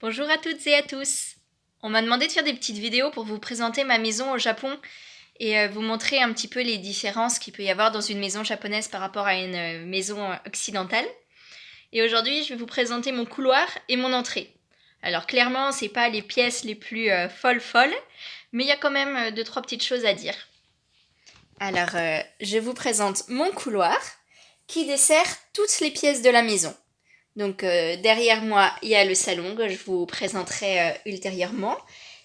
Bonjour à toutes et à tous. On m'a demandé de faire des petites vidéos pour vous présenter ma maison au Japon et vous montrer un petit peu les différences qu'il peut y avoir dans une maison japonaise par rapport à une maison occidentale. Et aujourd'hui, je vais vous présenter mon couloir et mon entrée. Alors clairement, c'est pas les pièces les plus folles, mais il y a quand même deux trois petites choses à dire. Alors, je vous présente mon couloir qui dessert toutes les pièces de la maison. Donc derrière moi, il y a le salon que je vous présenterai ultérieurement.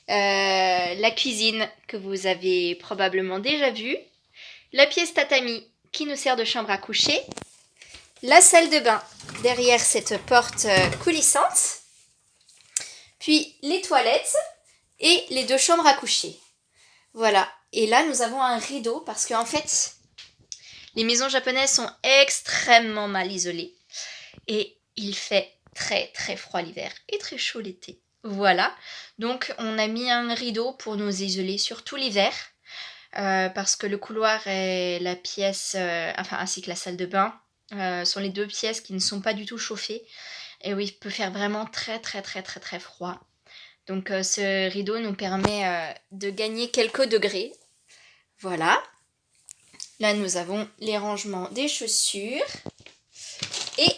La cuisine que vous avez probablement déjà vue. La pièce tatami qui nous sert de chambre à coucher. La salle de bain derrière cette porte coulissante. Puis les toilettes et les deux chambres à coucher. Voilà. Et là, nous avons un rideau parce qu'en fait, les maisons japonaises sont extrêmement mal isolées. Et il fait très très froid l'hiver et très chaud l'été. Voilà, donc on a mis un rideau pour nous isoler surtout l'hiver, parce que le couloir et la pièce, ainsi que la salle de bain, sont les deux pièces qui ne sont pas du tout chauffées. Et oui, il peut faire vraiment très très très très très froid. Donc ce rideau nous permet de gagner quelques degrés. Voilà. Là nous avons les rangements des chaussures. Et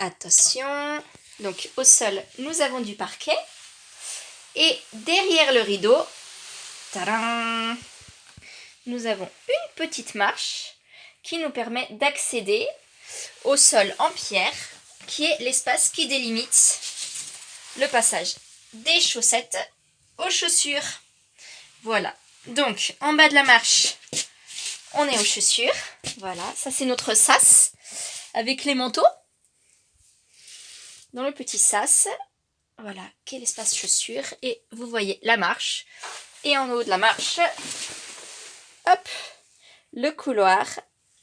attention, donc au sol, nous avons du parquet. Et derrière le rideau, tadam, nous avons une petite marche qui nous permet d'accéder au sol en pierre, qui est l'espace qui délimite le passage des chaussettes aux chaussures. Voilà, donc en bas de la marche, on est aux chaussures. Voilà, ça c'est notre sas avec les manteaux. Dans le petit sas, voilà, quel espace chaussures. Et vous voyez la marche. Et en haut de la marche, hop, le couloir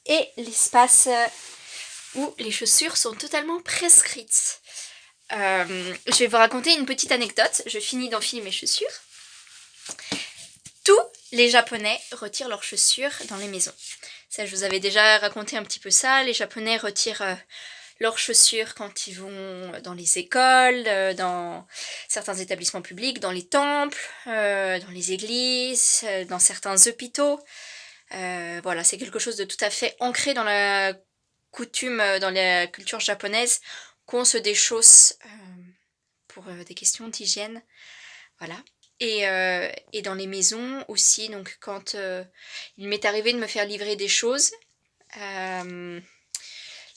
et l'espace où les chaussures sont totalement prescrites. Je vais vous raconter une petite anecdote. Je finis d'enfiler mes chaussures. Tous les Japonais retirent leurs chaussures dans les maisons. Ça, je vous avais déjà raconté un petit peu ça. Les Japonais retirent leurs chaussures quand ils vont dans les écoles, dans certains établissements publics, dans les temples, dans les églises, dans certains hôpitaux. Voilà, c'est quelque chose de tout à fait ancré dans la coutume, dans la culture japonaise, qu'on se déchausse pour des questions d'hygiène. Voilà. Et dans les maisons aussi, donc quand il m'est arrivé de me faire livrer des choses,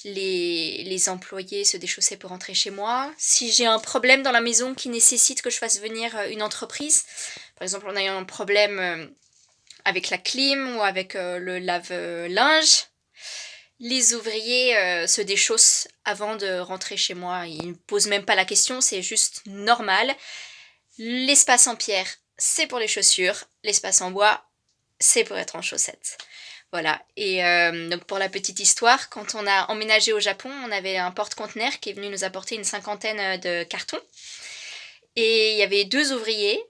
les employés se déchaussaient pour rentrer chez moi. Si j'ai un problème dans la maison qui nécessite que je fasse venir une entreprise, par exemple on a eu un problème avec la clim ou avec le lave-linge, les ouvriers se déchaussent avant de rentrer chez moi. Ils ne posent même pas la question, c'est juste normal. L'espace en pierre, c'est pour les chaussures. L'espace en bois, c'est pour être en chaussettes. Voilà, et donc pour la petite histoire, quand on a emménagé au Japon, on avait un porte-conteneur qui est venu nous apporter une cinquantaine de cartons. Et il y avait 2 ouvriers.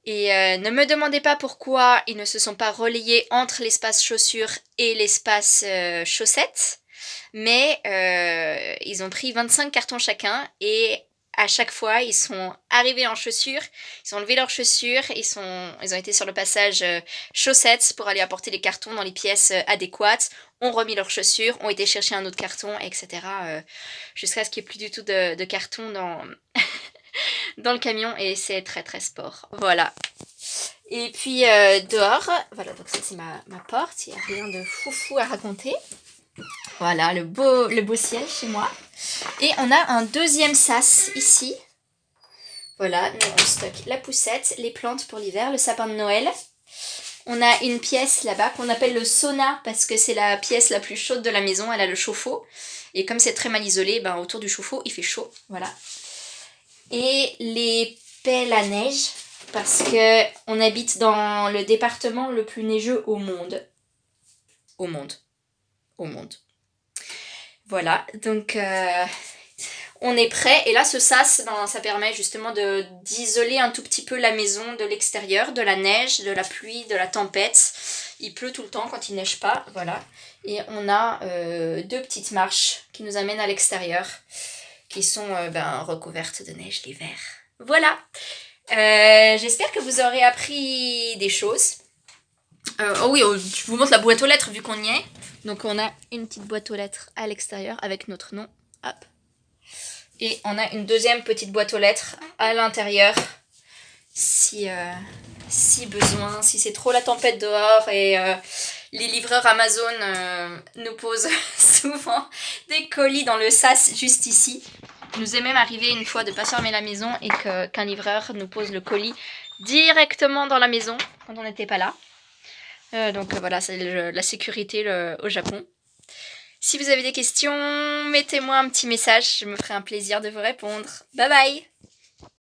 Et ne me demandez pas pourquoi ils ne se sont pas relayés entre l'espace chaussures et l'espace chaussettes. Mais ils ont pris 25 cartons chacun et à chaque fois, ils sont arrivés en chaussures, ils ont enlevé leurs chaussures, ils ont été sur le passage chaussettes pour aller apporter les cartons dans les pièces adéquates, ont remis leurs chaussures, ont été chercher un autre carton, etc. Jusqu'à ce qu'il n'y ait plus du tout de carton dans, dans le camion et c'est très très sport. Voilà. Et puis dehors, voilà, donc ça c'est ma porte, il n'y a rien de foufou à raconter. Voilà, le beau ciel chez moi. Et on a un deuxième sas ici. Voilà, nous on stocke la poussette, les plantes pour l'hiver, le sapin de Noël. On a une pièce là-bas qu'on appelle le sauna parce que c'est la pièce la plus chaude de la maison, elle a le chauffe-eau. Et comme c'est très mal isolé, ben, autour du chauffe-eau, il fait chaud. Voilà. Et les pelles à neige parce que on habite dans le département le plus neigeux au monde. Au monde. Voilà, donc on est prêt. Et là, ce sas, ça permet justement d'isoler un tout petit peu la maison de l'extérieur, de la neige, de la pluie, de la tempête. Il pleut tout le temps quand il neige pas, voilà. Et on a 2 petites marches qui nous amènent à l'extérieur, qui sont recouvertes de neige l'hiver. Voilà. J'espère que vous aurez appris des choses. Oh oui, je vous montre la boîte aux lettres vu qu'on y est. Donc on a une petite boîte aux lettres à l'extérieur avec notre nom. Hop. Et on a une deuxième petite boîte aux lettres à l'intérieur. Si besoin, si c'est trop la tempête dehors et les livreurs Amazon nous posent souvent des colis dans le sas juste ici. Il nous est même arrivé une fois de pas fermer la maison et qu'un livreur nous pose le colis directement dans la maison quand on n'était pas là. Donc voilà, c'est la sécurité au Japon. Si vous avez des questions, mettez-moi un petit message, je me ferai un plaisir de vous répondre. Bye bye!